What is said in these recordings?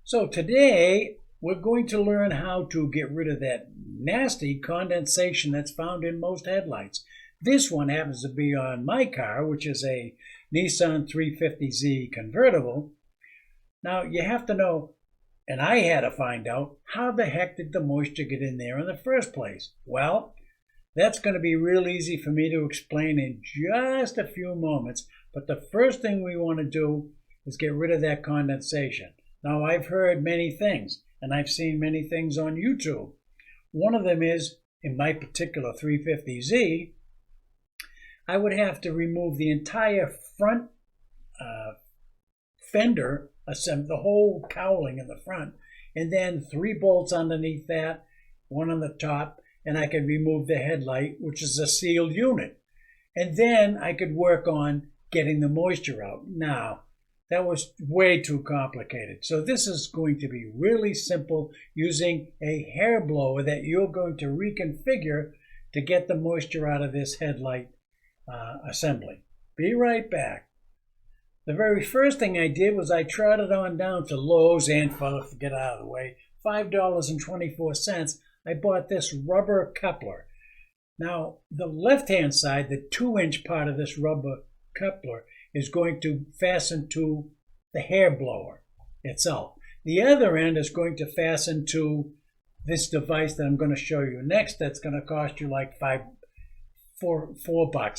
So today we're going to learn how to get rid of that nasty condensation that's found in most headlights. This one happens to be on my car, which is a Nissan 350Z convertible. Now you have to know, and I had to find out, how the heck did the moisture get in there in the first place? Well, that's going to be real easy for me to explain in just a few moments, but the first thing we want to do is get rid of that condensation. Now, I've heard many things, and I've seen many things on YouTube. One of them is, in my particular 350Z, I would have to remove the entire front fender, the whole cowling in the front, and then 3 bolts underneath that, 1 on the top, and I could remove the headlight, which is a sealed unit. And then I could work on getting the moisture out. Now, that was way too complicated. So this is going to be really simple using a hair blower that you're going to reconfigure to get the moisture out of this headlight assembly. Be right back. The very first thing I did was I trotted on down to Lowe's and, get out of the way, $5.24. I bought this rubber coupler. Now, the left-hand side, the 2-inch part of this rubber coupler, is going to fasten to the hair blower itself. The other end is going to fasten to this device that I'm going to show you next. That's going to cost you like $4,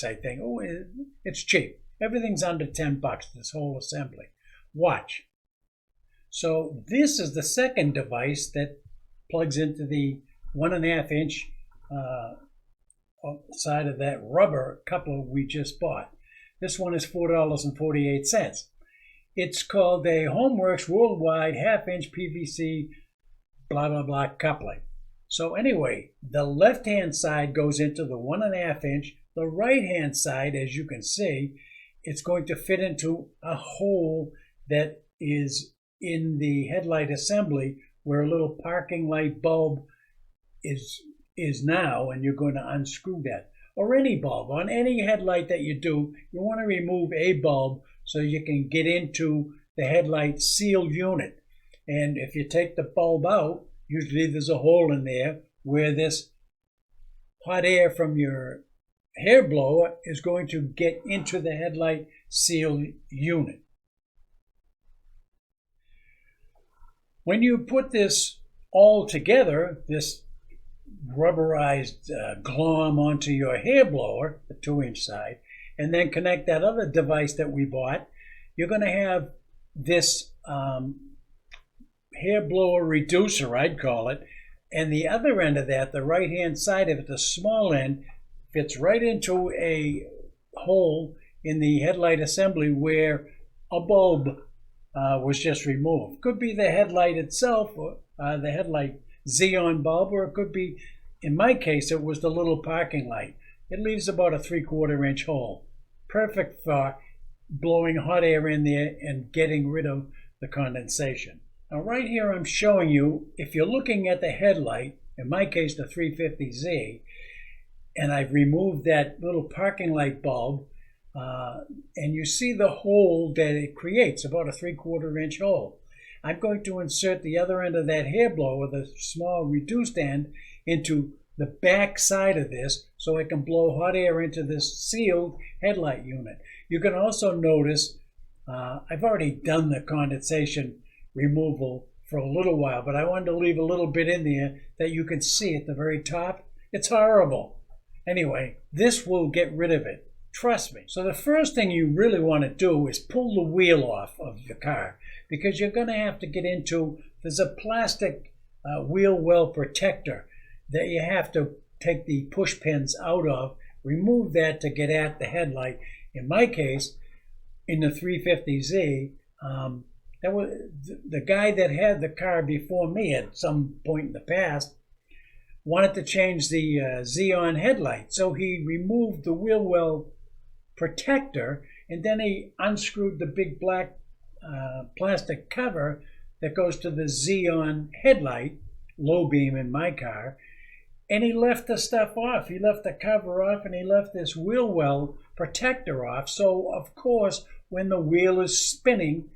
I think. Oh, it's cheap. Everything's under $10, this whole assembly. Watch. So this is the second device that plugs into the 1.5-inch side of that rubber coupler we just bought. This one is $4.48. It's called a Homeworks Worldwide 1/2-inch PVC blah blah blah coupling. So anyway, the left-hand side goes into the 1.5-inch. The right-hand side, as you can see, it's going to fit into a hole that is in the headlight assembly where a little parking light bulb is now, and you're going to unscrew that. Or any bulb. On any headlight that you do, you want to remove a bulb so you can get into the headlight seal unit. And if you take the bulb out, usually there's a hole in there where this hot air from your hair blower is going to get into the headlight seal unit. When you put this all together, this rubberized glom onto your hair blower, the 2-inch side, and then connect that other device that we bought, you're going to have this hair blower reducer, I'd call it, and the other end of that, the right-hand side of it, the small end, fits right into a hole in the headlight assembly where a bulb was just removed. Could be the headlight itself, or the headlight xenon bulb, or it could be, in my case, it was the little parking light. It leaves about a 3/4-inch hole. Perfect for blowing hot air in there and getting rid of the condensation. Now right here I'm showing you, if you're looking at the headlight, in my case the 350Z, and I've removed that little parking light bulb, and you see the hole that it creates, about a 3/4-inch hole. I'm going to insert the other end of that hair blower, the small reduced end, into the back side of this so I can blow hot air into this sealed headlight unit. You can also notice, I've already done the condensation removal for a little while, but I wanted to leave a little bit in there that you can see at the very top. It's horrible. Anyway, this will get rid of it. Trust me. So the first thing you really want to do is pull the wheel off of the car, because you're going to have to get into, there's a plastic wheel well protector that you have to take the push pins out of, remove that to get at the headlight. In my case, in the 350Z, that was the guy that had the car before me at some point in the past wanted to change the xenon headlight. So he removed the wheel well protector, and then he unscrewed the big black plastic cover that goes to the xenon headlight, low beam in my car, and he left the stuff off. He left the cover off, and he left this wheel well protector off. So, of course, when the wheel is spinning,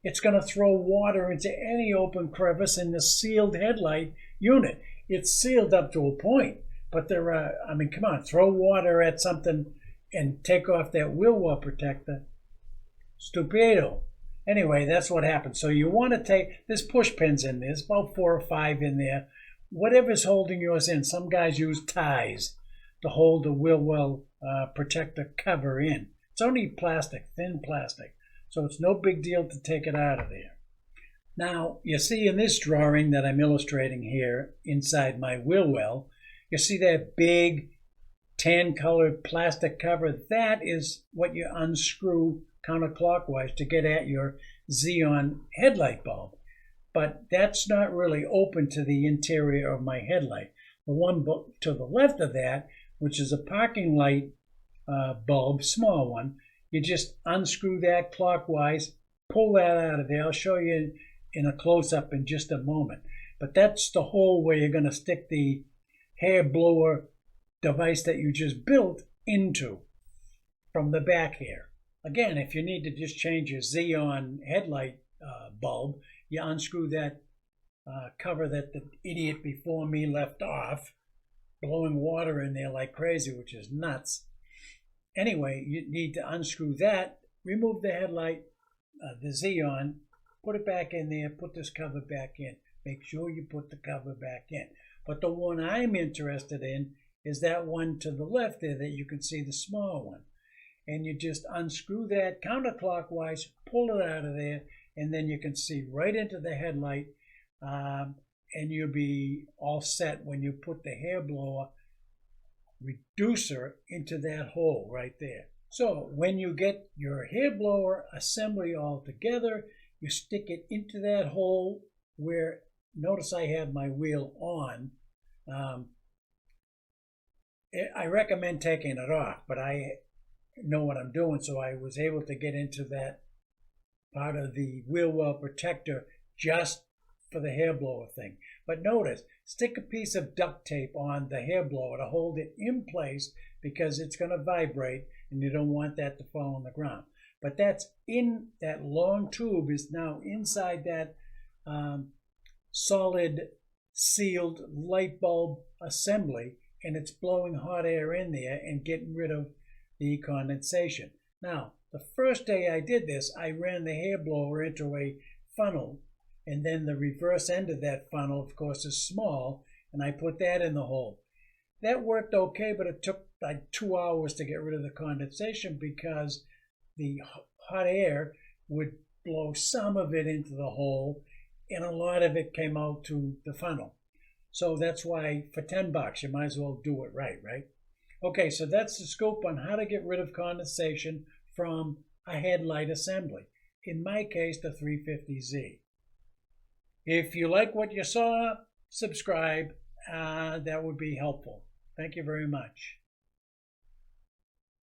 it's going to throw water into any open crevice in the sealed headlight unit. It's sealed up to a point, but there are, I mean, come on, throw water at something and take off that wheel well protector. Stupido. Anyway, that's what happens. So you want to take, there's push pins in there. There's about 4 or 5 in there. Whatever's holding yours in. Some guys use ties to hold the wheel well protector cover in. It's only plastic, thin plastic. So it's no big deal to take it out of there. Now, you see in this drawing that I'm illustrating here inside my wheel well, you see that big tan-colored plastic cover? That is what you unscrew counterclockwise to get at your xenon headlight bulb. But that's not really open to the interior of my headlight. The one to the left of that, which is a parking light bulb, small one, you just unscrew that clockwise, pull that out of there. I'll show you in a close-up in just a moment. But that's the hole where you're going to stick the hair blower device that you just built into from the back here. Again, if you need to just change your xenon headlight bulb, you unscrew that cover that the idiot before me left off, blowing water in there like crazy, which is nuts. Anyway, you need to unscrew that, remove the headlight, the xenon, put it back in there, put this cover back in. Make sure you put the cover back in. But the one I'm interested in is that one to the left there that you can see, the small one. And you just unscrew that counterclockwise, pull it out of there, and then you can see right into the headlight, and you'll be all set when you put the hair blower reducer into that hole right there. So when you get your hair blower assembly all together, you stick it into that hole where, notice I have my wheel on. I recommend taking it off, but I know what I'm doing, so I was able to get into that part of the wheel well protector just for the hair blower thing. But notice, stick a piece of duct tape on the hair blower to hold it in place because it's going to vibrate and you don't want that to fall on the ground. But that's in that long tube is now inside that solid sealed light bulb assembly, and it's blowing hot air in there and getting rid of the condensation. Now, the first day I did this, I ran the hair blower into a funnel, and then the reverse end of that funnel, of course, is small, and I put that in the hole. That worked okay, but it took like 2 hours to get rid of the condensation because the hot air would blow some of it into the hole, and a lot of it came out to the funnel. So that's why for $10, you might as well do it right? Okay, so that's the scoop on how to get rid of condensation from a headlight assembly. In my case, the 350Z. If you like what you saw, subscribe. That would be helpful. Thank you very much.